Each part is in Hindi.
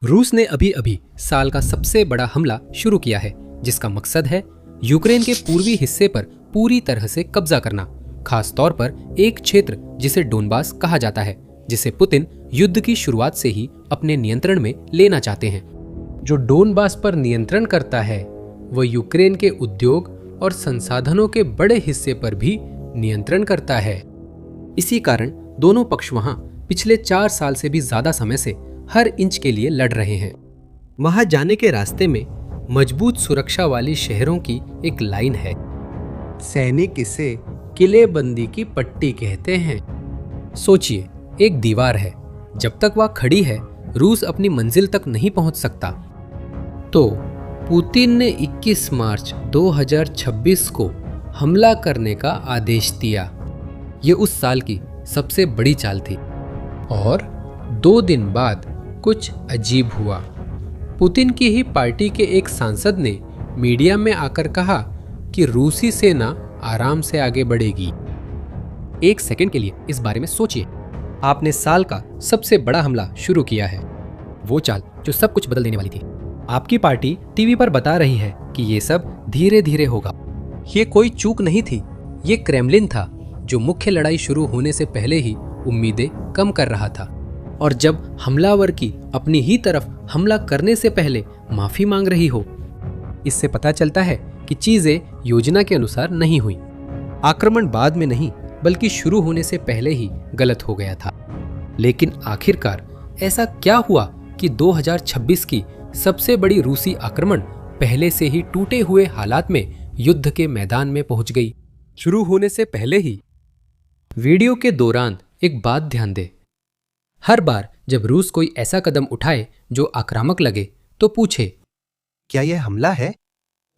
रूस ने अभी अभी साल का सबसे बड़ा हमला शुरू किया है, जिसका मकसद है यूक्रेन के पूर्वी हिस्से पर पूरी तरह से कब्जा करना, खास तौर पर एक क्षेत्र जिसे डोनबास कहा जाता है, जिसे पुतिन युद्ध की शुरुआत से ही अपने नियंत्रण में लेना चाहते हैं। जो डोनबास पर नियंत्रण करता है वह यूक्रेन के उद्योग और संसाधनों के बड़े हिस्से पर भी नियंत्रण करता है। इसी कारण दोनों पक्ष वहां पिछले 4 साल से भी ज्यादा समय से हर इंच के लिए लड़ रहे हैं। वहां जाने के रास्ते में मजबूत सुरक्षा वाली शहरों की एक लाइन है। सैनिक इसे किलेबंदी की पट्टी कहते हैं। सोचिए, एक दीवार है, जब तक वह खड़ी है रूस अपनी मंजिल तक नहीं पहुंच सकता। तो पुतिन ने 21 मार्च 2026 को हमला करने का आदेश दिया। ये उस साल की सबसे बड़ी चाल थी। और 2 दिन बाद कुछ अजीब हुआ। पुतिन की ही पार्टी के एक सांसद ने मीडिया में आकर कहा कि रूसी सेना आराम से आगे बढ़ेगी। एक सेकंड के लिए इस बारे में सोचिए। आपने साल का सबसे बड़ा हमला शुरू किया है, वो चाल जो सब कुछ बदल देने वाली थी। आपकी पार्टी टीवी पर बता रही है कि ये सब धीरे धीरे होगा। ये कोई चूक नहीं थी, ये क्रेमलिन था जो मुख्य लड़ाई शुरू होने से पहले ही उम्मीदें कम कर रहा था। और जब हमलावर की अपनी ही तरफ हमला करने से पहले माफी मांग रही हो, इससे पता चलता है कि चीजें योजना के अनुसार नहीं हुई। आक्रमण बाद में नहीं बल्कि शुरू होने से पहले ही गलत हो गया था। लेकिन आखिरकार ऐसा क्या हुआ कि 2026 की सबसे बड़ी रूसी आक्रमण पहले से ही टूटे हुए हालात में युद्ध के मैदान में पहुंच गई? शुरू होने से पहले ही। वीडियो के दौरान एक बात ध्यान दे। हर बार जब रूस कोई ऐसा कदम उठाए जो आक्रामक लगे तो पूछे, क्या यह हमला है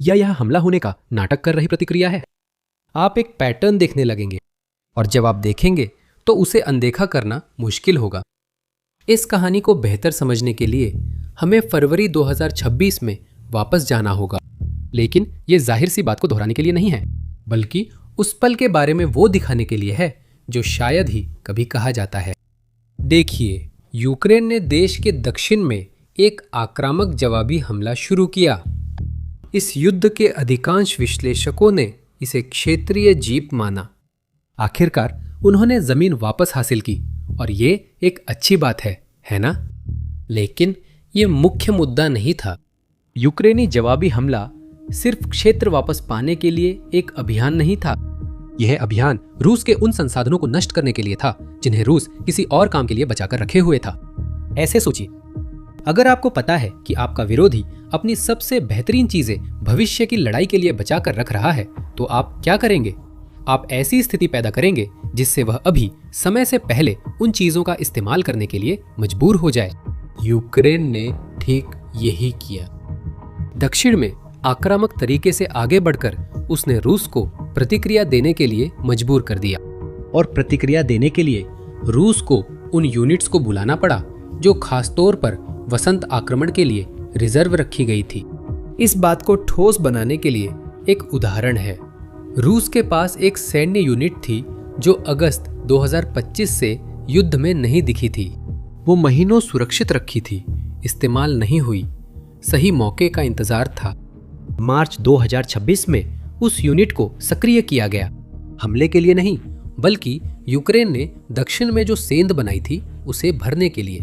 या यह हमला होने का नाटक कर रही प्रतिक्रिया है? आप एक पैटर्न देखने लगेंगे और जब आप देखेंगे तो उसे अनदेखा करना मुश्किल होगा। इस कहानी को बेहतर समझने के लिए हमें फरवरी 2026 में वापस जाना होगा। लेकिन यह जाहिर सी बात को दोहराने के लिए नहीं है, बल्कि उस पल के बारे में वो दिखाने के लिए है जो शायद ही कभी कहा जाता है। देखिए, यूक्रेन ने देश के दक्षिण में एक आक्रामक जवाबी हमला शुरू किया। इस युद्ध के अधिकांश विश्लेषकों ने इसे क्षेत्रीय जीत माना। आखिरकार उन्होंने जमीन वापस हासिल की और ये एक अच्छी बात है ना? लेकिन ये मुख्य मुद्दा नहीं था। यूक्रेनी जवाबी हमला सिर्फ क्षेत्र वापस पाने के लिए एक अभियान नहीं था। यह अभियान रूस के उन संसाधनों को नष्ट करने के लिए था जिन्हें रूस किसी और काम के लिए बचाकर रखे हुए था। ऐसे सोचिए, अगर आपको पता है कि आपका विरोधी अपनी सबसे बेहतरीन चीजें भविष्य की लड़ाई के लिए बचाकर रख रहा है, तो आप क्या करेंगे? आप ऐसी स्थिति पैदा करेंगे जिससे वह अभी समय से पहले उन चीजों का इस्तेमाल करने के लिए मजबूर हो जाए। यूक्रेन ने ठीक यही किया। दक्षिण में आक्रामक तरीके से आगे बढ़कर उसने रूस को प्रतिक्रिया देने के लिए मजबूर कर दिया। और प्रतिक्रिया देने के लिए रूस को उन यूनिट्स को बुलाना पड़ा जो खासतौर पर वसंत आक्रमण के लिए रिजर्व रखी गई थी। इस बात को ठोस बनाने के लिए एक उदाहरण है। रूस के पास एक सैन्य यूनिट थी जो अगस्त 2025 से युद्ध में नहीं दिखी थी। वो महीनों सुरक्षित रखी थी, इस्तेमाल नहीं हुई, सही मौके का इंतजार था। मार्च 2026 में उस यूनिट को सक्रिय किया गया, हमले के लिए नहीं बल्कि यूक्रेन ने दक्षिण में जो सेंध बनाई थी उसे भरने के लिए।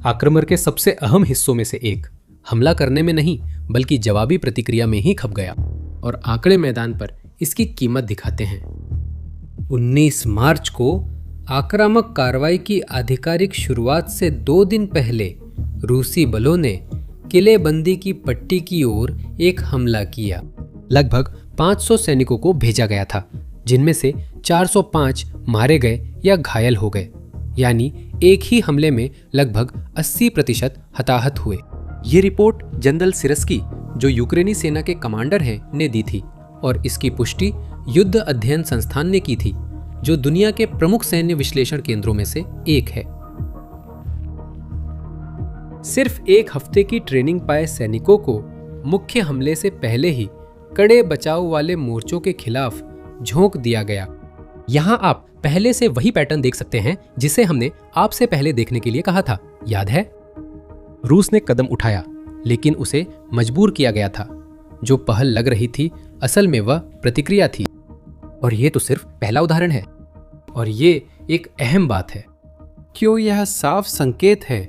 आक्रमण के सबसे अहम हिस्सों में से एक हमला करने में नहीं बल्कि जवाबी प्रतिक्रिया में ही खप गया। और आंकड़े मैदान पर इसकी कीमत दिखाते हैं। 19 मार्च को आक्रामक कार्रवाई की आधिकारिक शुरुआत से 2 दिन पहले रूसी बलों ने किलेबंदी की पट्टी की ओर एक हमला किया। लगभग 500 सैनिकों को भेजा गया था, जिनमें से 405 मारे गए या घायल हो गए, यानी एक ही हमले में लगभग 80% हताहत हुए। ये रिपोर्ट जनरल सिरस्की, जो यूक्रेनी सेना के कमांडर हैं, ने दी थी और इसकी पुष्टि युद्ध अध्ययन संस्थान ने की थी, जो दुनिया के प्रमुख सैन्य विश्लेषण केंद्रों में से एक है। सिर्फ 1 हफ्ते की ट्रेनिंग पाए सैनिकों को मुख्य हमले से पहले ही कड़े बचाव वाले मोर्चों के खिलाफ झोंक दिया गया। यहाँ आप पहले से वही पैटर्न देख सकते हैं जिसे हमने आपसे पहले देखने के लिए कहा था, याद है? रूस ने कदम उठाया, लेकिन उसे मजबूर किया गया था। जो पहल लग रही थी, असल में वह प्रतिक्रिया थी। और ये तो सिर्फ पहला उदाहरण है। और ये एक अहम बात है, क्यों यह साफ संकेत है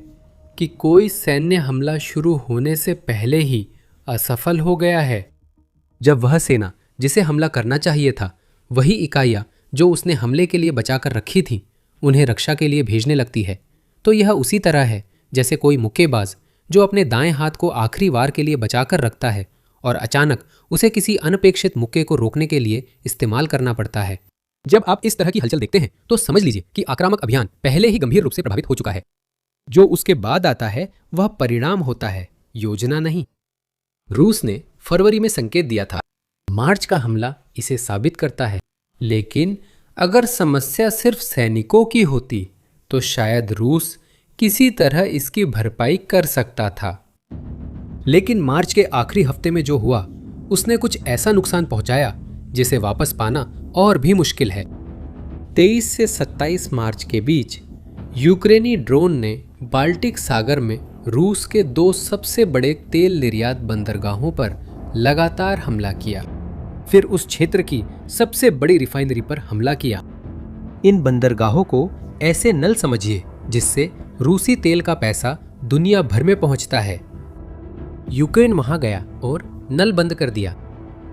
कि कोई सैन्य हमला शुरू होने से पहले ही असफल हो गया है। जब वह सेना जिसे हमला करना चाहिए था, वही इकाइयां जो उसने हमले के लिए बचाकर रखी थी, उन्हें रक्षा के लिए भेजने लगती है, तो यह उसी तरह है जैसे कोई मुक्केबाज जो अपने दाएं हाथ को आखिरी वार के लिए बचाकर रखता है और अचानक उसे किसी अनपेक्षित मुक्के को रोकने के लिए इस्तेमाल करना पड़ता है। जब आप इस तरह की हलचल देखते हैं तो समझ लीजिए कि आक्रामक अभियान पहले ही गंभीर रूप से प्रभावित हो चुका है। जो उसके बाद आता है वह परिणाम होता है, योजना नहीं। रूस ने फरवरी में संकेत दिया था, मार्च का हमला इसे साबित करता है। लेकिन अगर समस्या सिर्फ सैनिकों की होती तो शायद रूस किसी तरह इसकी भरपाई कर सकता था। लेकिन मार्च के आखिरी हफ्ते में जो हुआ, उसने कुछ ऐसा नुकसान पहुंचाया जिसे वापस पाना और भी मुश्किल है। 23 से 27 मार्च के बीच यूक्रेनी ड्रोन ने बाल्टिक सागर में रूस के 2 सबसे बड़े तेल निर्यात बंदरगाहों पर लगातार हमला किया। फिर उस क्षेत्र की सबसे बड़ी रिफाइनरी पर हमला किया। इन बंदरगाहों को ऐसे नल समझिए जिससे रूसी तेल का पैसा दुनिया भर में पहुंचता है। यूक्रेन वहां गया और नल बंद कर दिया।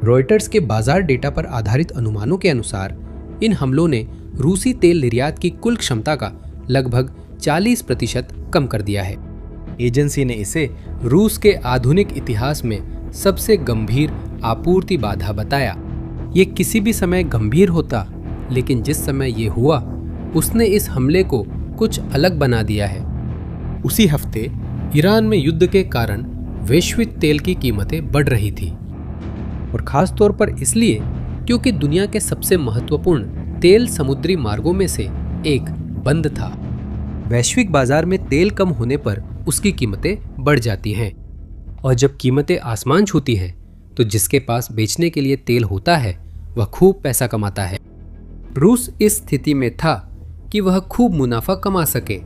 रॉयटर्स के बाजार डेटा पर आधारित अनुमानों के अनुसार इन हमलों ने रूसी तेल निर्यात की कुल क्षमता का लगभग 40% कम कर दिया है। एजेंसी ने इसे रूस के आधुनिक इतिहास में सबसे गंभीर आपूर्ति बाधा बताया। ये किसी भी समय गंभीर होता, लेकिन जिस समय ये हुआ उसने इस हमले को कुछ अलग बना दिया है। उसी हफ्ते ईरान में युद्ध के कारण वैश्विक तेल की कीमतें बढ़ रही थी, और खास तौर पर इसलिए क्योंकि दुनिया के सबसे महत्वपूर्ण तेल समुद्री मार्गों में से एक बंद था। वैश्विक बाजार में तेल कम होने पर उसकी कीमतें बढ़ जाती हैं, और जब कीमतें आसमान छूती हैं तो जिसके पास बेचने के लिए तेल होता है वह खूब पैसा कमाता है। रूस इस स्थिति में था कि वह खूब मुनाफा कमा सके,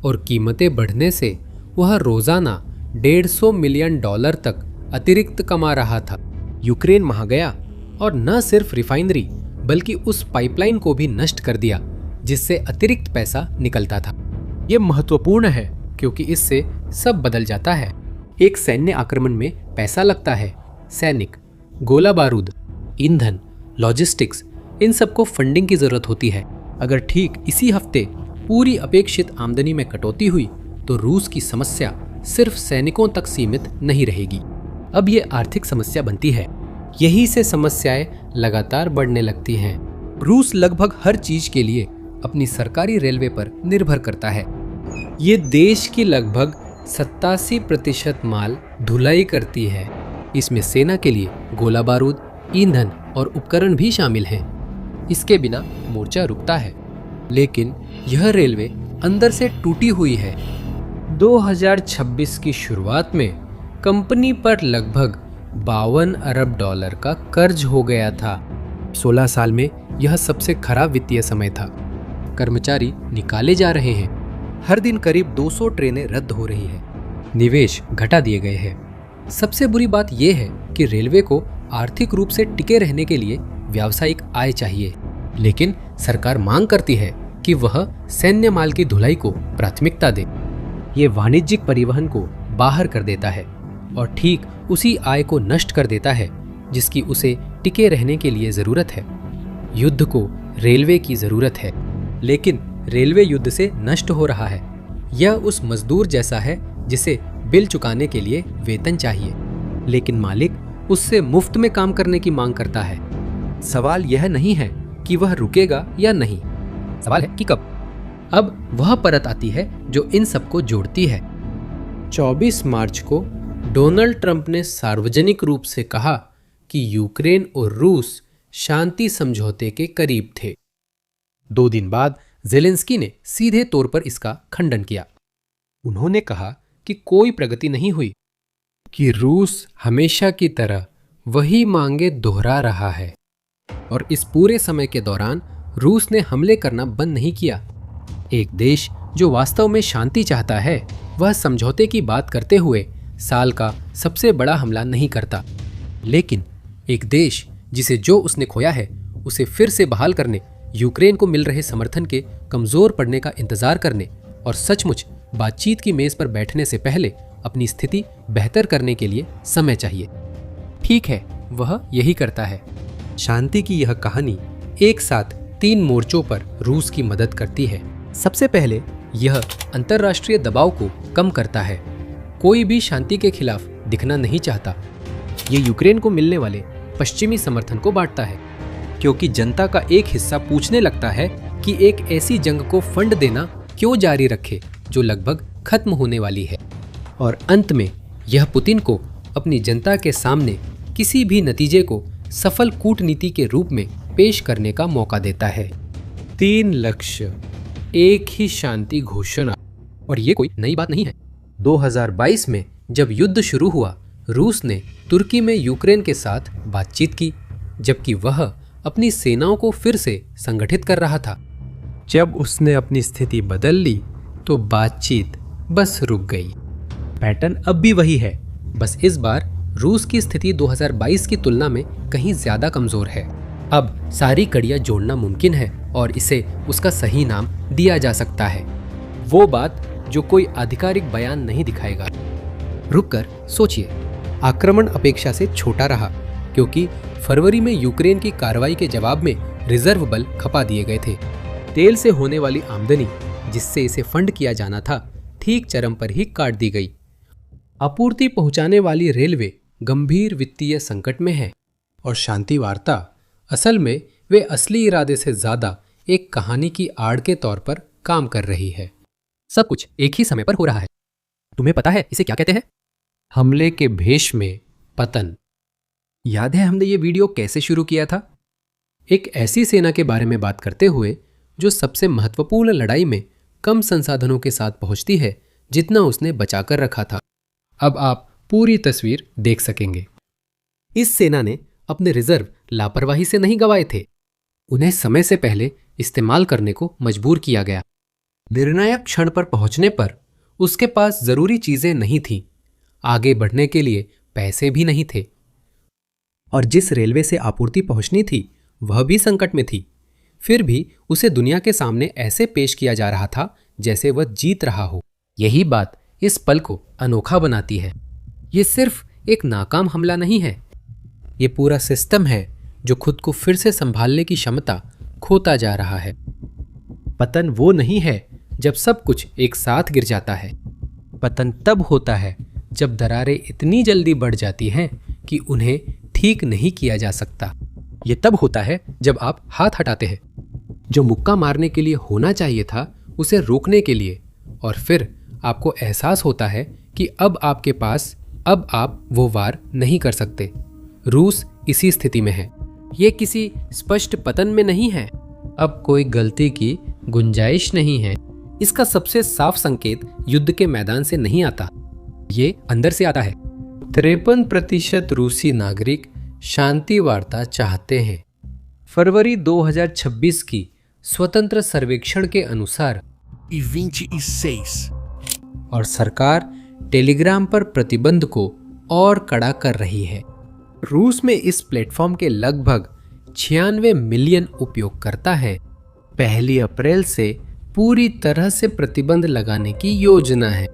और कीमतें बढ़ने से वह रोजाना $150 मिलियन तक अतिरिक्त कमा रहा था। यूक्रेन वहां गया और न सिर्फ रिफाइनरी बल्कि उस पाइपलाइन को भी नष्ट कर दिया जिससे अतिरिक्त पैसा निकलता था। यह महत्वपूर्ण है क्योंकि इससे सब बदल जाता है। एक सैन्य आक्रमण में पैसा लगता है, सैनिक, गोला बारूद, ईंधन, लॉजिस्टिक्स, इन सबको फंडिंग की जरूरत होती है। अगर ठीक इसी हफ्ते पूरी अपेक्षित आमदनी में कटौती हुई तो रूस की समस्या सिर्फ सैनिकों तक सीमित नहीं रहेगी। अब ये आर्थिक समस्या बनती है। यही से समस्याएं लगातार बढ़ने लगती हैं। रूस लगभग हर चीज के लिए अपनी सरकारी रेलवे पर निर्भर करता है। ये देश की लगभग 87% माल ढुलाई करती है। इसमें सेना के लिए गोला बारूद, ईंधन और उपकरण भी शामिल हैं। इसके बिना मोर्चा रुकता है। लेकिन यह रेलवे अंदर से टूटी हुई है। 2026 की शुरुआत में कंपनी पर लगभग $52 अरब का कर्ज हो गया था। 16 साल में यह सबसे खराब वित्तीय समय था। कर्मचारी निकाले जा रहे हैं। हर दिन करीब 200 ट्रेनें रद्द हो रही हैं। निवेश घटा दिए गए हैं। सबसे बुरी बात यह है कि रेलवे को आर्थिक रूप से टिके रहने के लिए व्यावसायिक आय चाहिए, लेकिन सरकार मांग करती है कि वह सैन्य माल की ढुलाई को प्राथमिकता दे। ये वाणिज्यिक परिवहन को बाहर कर देता है और ठीक उसी आय को नष्ट कर देता है जिसकी उसे टिके रहने के लिए जरूरत है। युद्ध को रेलवे की जरूरत है, लेकिन रेलवे युद्ध से नष्ट हो रहा है। यह उस मजदूर जैसा है जिसे बिल चुकाने के लिए वेतन चाहिए, लेकिन मालिक उससे मुफ्त में काम करने की मांग करता है। सवाल यह नहीं है कि वह रुकेगा या नहीं, सवाल है कि कब। अब वह परत आती है जो इन सबको जोड़ती है। 24 मार्च को डोनाल्ड ट्रंप ने सार्वजनिक रूप से कहा कि यूक्रेन और रूस शांति समझौते के करीब थे। 2 दिन बाद ज़ेलेंस्की ने सीधे तौर पर इसका खंडन किया। उन्होंने कहा कि कोई प्रगति नहीं हुई, कि रूस हमेशा की तरह वही मांगे दोहरा रहा है। और इस पूरे समय के दौरान रूस ने हमले करना बंद नहीं किया। एक देश जो वास्तव में शांति चाहता है वह समझौते की बात करते हुए साल का सबसे बड़ा हमला नहीं करता, लेकिन एक देश जिसे जो उसने खोया है उसे फिर से बहाल करने, यूक्रेन को मिल रहे समर्थन के कमजोर पड़ने का इंतजार करने और सचमुच बातचीत की मेज पर बैठने से पहले अपनी स्थिति बेहतर करने के लिए समय चाहिए। ठीक है, वह यही करता है। शांति की यह कहानी एक साथ 3 मोर्चों पर रूस की मदद करती है। सबसे पहले यह अंतर्राष्ट्रीय दबाव को कम करता है। कोई भी शांति के खिलाफ दिखना नहीं चाहता। ये यूक्रेन को मिलने वाले पश्चिमी समर्थन को बांटता है, क्योंकि जनता का एक हिस्सा पूछने लगता है कि एक ऐसी जंग को फंड देना क्यों जारी रखे जो लगभग खत्म होने वाली है। और अंत में यह पुतिन को अपनी जनता के सामने किसी भी नतीजे को सफल कूटनीति के रूप में पेश करने का मौका देता है। 3 लक्ष्य, एक ही शांति घोषणा। और ये कोई नई बात नहीं है। 2022 में जब युद्ध शुरू हुआ, रूस ने तुर्की में यूक्रेन के साथ बातचीत की, जबकि वह अपनी सेनाओं को फिर से संगठित कर रहा था। जब उसने अपनी स्थिति बदल ली तो बातचीत बस रुक गई। पैटर्न अब भी वही है, बस इस बार रूस की स्थिति 2022 की तुलना में कहीं ज्यादा कमजोर है। अब सारी कड़ियां जोड़ना मुमकिन है और इसे उसका सही नाम दिया जा सकता है। वो बात जो कोई आधिकारिक बयान नहीं दिखाएगा। रुककर सोचिए, आक्रमण अपेक्षा से छोटा रहा, क्योंकि फरवरी में यूक्रेन की कार्रवाई के जवाब में रिजर्व बल खपा दिए गए थे। तेल से होने वाली आमदनी, जिससे इसे फंड किया जाना था, ठीक चरम पर ही काट दी गई। आपूर्ति पहुंचाने वाली रेलवे गंभीर वित्तीय संकट में है और शांति वार्ता असल में वे असली इरादे से ज्यादा एक कहानी की आड़ के तौर पर काम कर रही है। सब कुछ एक ही समय पर हो रहा है। तुम्हें पता है इसे क्या कहते हैं? हमले के भेष में पतन। याद है हमने ये वीडियो कैसे शुरू किया था? एक ऐसी सेना के बारे में बात करते हुए जो सबसे महत्वपूर्ण लड़ाई में कम संसाधनों के साथ पहुंचती है जितना उसने बचाकर रखा था। अब आप पूरी तस्वीर देख सकेंगे। इस सेना ने अपने रिजर्व लापरवाही से नहीं गंवाए थे, उन्हें समय से पहले इस्तेमाल करने को मजबूर किया गया। निर्णायक क्षण पर पहुंचने पर उसके पास जरूरी चीजें नहीं थीं, आगे बढ़ने के लिए पैसे भी नहीं थे, और जिस रेलवे से आपूर्ति पहुंचनी थी वह भी संकट में थी। फिर भी उसे दुनिया के सामने ऐसे पेश किया जा रहा था जैसे वह जीत रहा हो। यही बात इस पल को अनोखा बनाती है। ये सिर्फ एक नाकाम हमला नहीं है, ये पूरा सिस्टम है जो खुद को फिर से संभालने की क्षमता खोता जा रहा है। पतन वो नहीं है जब सब कुछ एक साथ गिर जाता है। पतन तब होता है जब दरारें इतनी जल्दी बढ़ जाती हैं कि उन्हें ठीक नहीं किया जा सकता। ये तब होता है जब आप हाथ हटाते हैं जो मुक्का मारने के लिए होना चाहिए था, उसे रोकने के लिए, और फिर आपको एहसास होता है कि अब आप वो वार नहीं कर सकते। रूस इसी स्थिति में है। ये किसी स्पष्ट पतन में नहीं है, अब कोई गलती की गुंजाइश नहीं है। इसका सबसे साफ संकेत युद्ध के मैदान से नहीं आता, ये अंदर से आता है। 53% रूसी नागरिक शांति वार्ता चाहते हैं। फरवरी 2026 की स्वतंत्र सर्वेक्षण के अनुसार 26 और सरकार टेलीग्राम पर प्रतिबंध को और कड़ा कर रही है। रूस में इस प्लेटफॉर्म के लगभग 96 मिलियन उपयोगकर्ता हैं। 1 अप्रैल से पूरी तरह से प्रतिबंध लगाने की योजना है।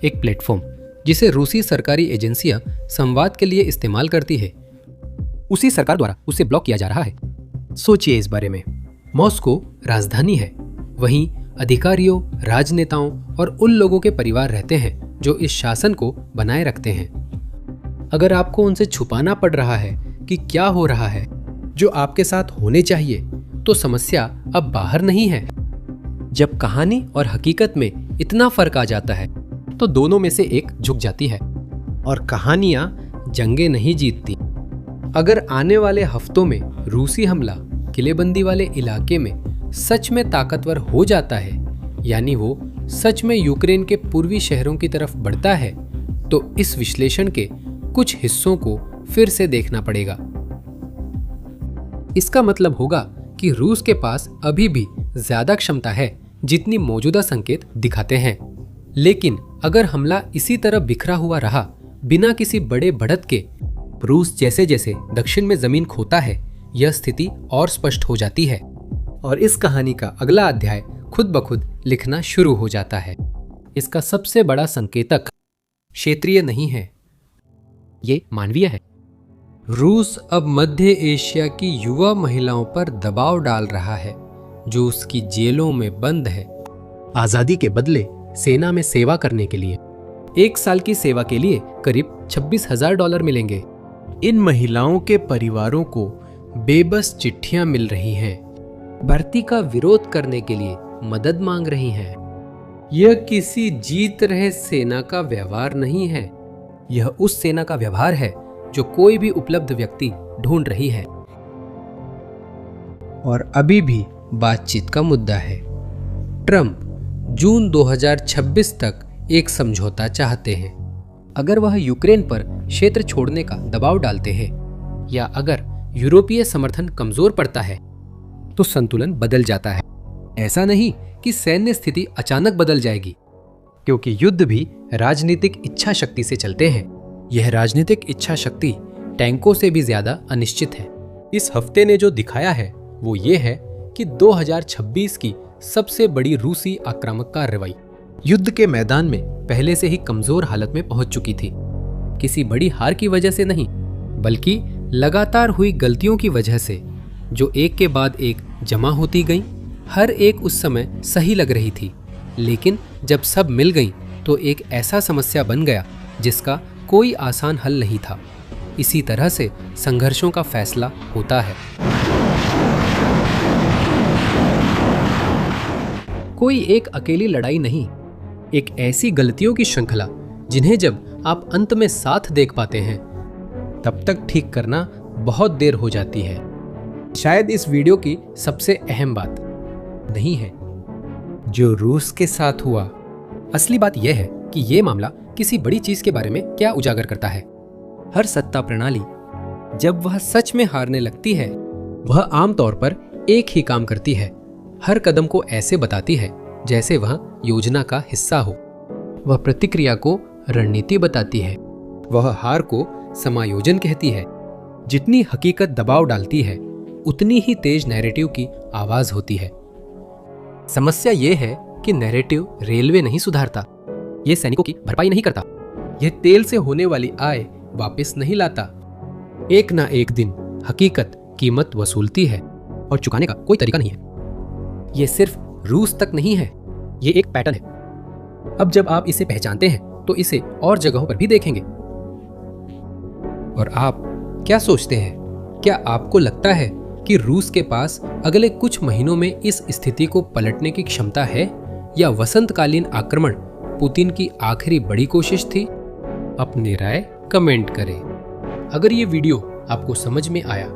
एक प्लेटफॉर्म जिसे रूसी सरकारी एजेंसियां संवाद के लिए इस्तेमाल करती है, उसी सरकार द्वारा उसे ब्लॉक किया जा रहा है। सोचिए इस बारे में। मॉस्को राजधानी है, वहीं अधिकारियों, राजनेताओं और उन लोगों के परिवार रहते हैं जो इस शासन को बनाए रखते हैं। अगर आपको उनसे छुपाना पड़ रहा है कि क्या हो रहा है जो आपके साथ होने चाहिए, तो समस्या अब बाहर नहीं है। जब कहानी और हकीकत में इतना फर्क आ जाता है तो दोनों में से एक झुक जाती है, और कहानियां जंगें नहीं जीतती। अगर आने वाले हफ्तों में रूसी हमला किलेबंदी वाले इलाके में सच में ताकतवर हो जाता है, यानी वो सच में यूक्रेन के पूर्वी शहरों की तरफ बढ़ता है, तो इस विश्लेषण के कुछ हिस्सों को फिर से देखना पड़ेगा। इसका मतलब होगा कि रूस के पास अभी भी ज्यादा क्षमता है जितनी मौजूदा संकेत दिखाते हैं। लेकिन अगर हमला इसी तरह बिखरा हुआ रहा बिना किसी बड़े बढ़त के, रूस जैसे जैसे दक्षिण में जमीन खोता है, यह स्थिति और स्पष्ट हो जाती है और इस कहानी का अगला अध्याय खुद ब खुद लिखना शुरू हो जाता है। इसका सबसे बड़ा संकेतक क्षेत्रीय नहीं है, ये मानवीय है। रूस अब मध्य एशिया की युवा महिलाओं पर दबाव डाल रहा है जो उसकी जेलों में बंद है, आजादी के बदले सेना में सेवा करने के लिए। 1 साल की सेवा के लिए करीब $26,000 मिलेंगे। इन महिलाओं के परिवारों को बेबस चिट्ठियां मिल रही हैं, भर्ती का विरोध करने के लिए मदद मांग रही हैं। यह किसी जीत रहे सेना का व्यवहार नहीं है, यह उस सेना का व्यवहार है जो कोई भी उपलब्ध व्यक्ति ढूंढ रही है और अभी भी बातचीत का मुद्दा है। ट्रंप जून 2026 तक एक समझौता चाहते हैं। अगर वह यूक्रेन पर क्षेत्र छोड़ने का दबाव डालते हैं या अगर यूरोपीय समर्थन कमजोर पड़ता है तो संतुलन बदल जाता है। ऐसा नहीं कि सैन्य स्थिति अचानक बदल जाएगी, क्योंकि युद्ध भी राजनीतिक इच्छा शक्ति से चलते हैं। यह राजनीतिक इच्छा शक्ति टैंकों से भी ज्यादा अनिश्चित है। इस हफ्ते ने जो दिखाया है वो ये है कि 2026 की सबसे बड़ी रूसी आक्रामक कार्रवाई युद्ध के मैदान में पहले से ही कमजोर हालत में पहुंच चुकी थी। किसी बड़ी हार की वजह से नहीं, बल्कि लगातार हुई गलतियों की वजह से जो एक के बाद एक जमा होती गईं। हर एक उस समय सही लग रही थी, लेकिन जब सब मिल गईं तो एक ऐसा समस्या बन गया जिसका कोई आसान हल नहीं था। इसी तरह से संघर्षों का फैसला होता है। कोई एक अकेली लड़ाई नहीं, एक ऐसी गलतियों की श्रृंखला जिन्हें जब आप अंत में साथ देख पाते हैं तब तक ठीक करना बहुत देर हो जाती है। शायद इस वीडियो की सबसे अहम बात नहीं है जो रूस के साथ हुआ। असली बात यह है कि यह मामला किसी बड़ी चीज के बारे में क्या उजागर करता है। हर सत्ता प्रणाली जब वह सच में हारने लगती है, वह आमतौर पर एक ही काम करती है। हर कदम को ऐसे बताती है जैसे वह योजना का हिस्सा हो। वह प्रतिक्रिया को रणनीति बताती है, वह हार को समायोजन कहती है। जितनी हकीकत दबाव डालती है उतनी ही तेज नैरेटिव की आवाज होती है। समस्या यह है कि नैरेटिव रेलवे नहीं सुधारता, यह सैनिकों की भरपाई नहीं करता, यह तेल से होने वाली आय वापस नहीं लाता। एक ना एक दिन हकीकत कीमत वसूलती है और चुकाने का कोई तरीका नहीं है। यह सिर्फ रूस तक नहीं है, यह एक पैटर्न है। अब जब आप इसे पहचानते हैं तो इसे और जगहों पर भी देखेंगे। और आप क्या सोचते हैं? क्या आपको लगता है कि रूस के पास अगले कुछ महीनों में इस स्थिति को पलटने की क्षमता है, या वसंतकालीन आक्रमण पुतिन की आखिरी बड़ी कोशिश थी? अपनी राय कमेंट करें। अगर ये वीडियो आपको समझ में आया,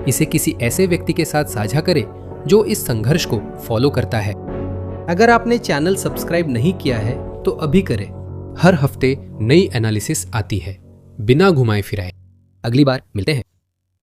इसे किसी ऐसे व्यक्ति के साथ साझा करें जो इस संघर्ष को फॉलो करता है। अगर आपने चैनल सब्सक्राइब नहीं किया है तो अभी करें। हर हफ्ते नई एनालिसिस आती है, बिना घुमाए फिराए। अगली बार मिलते हैं।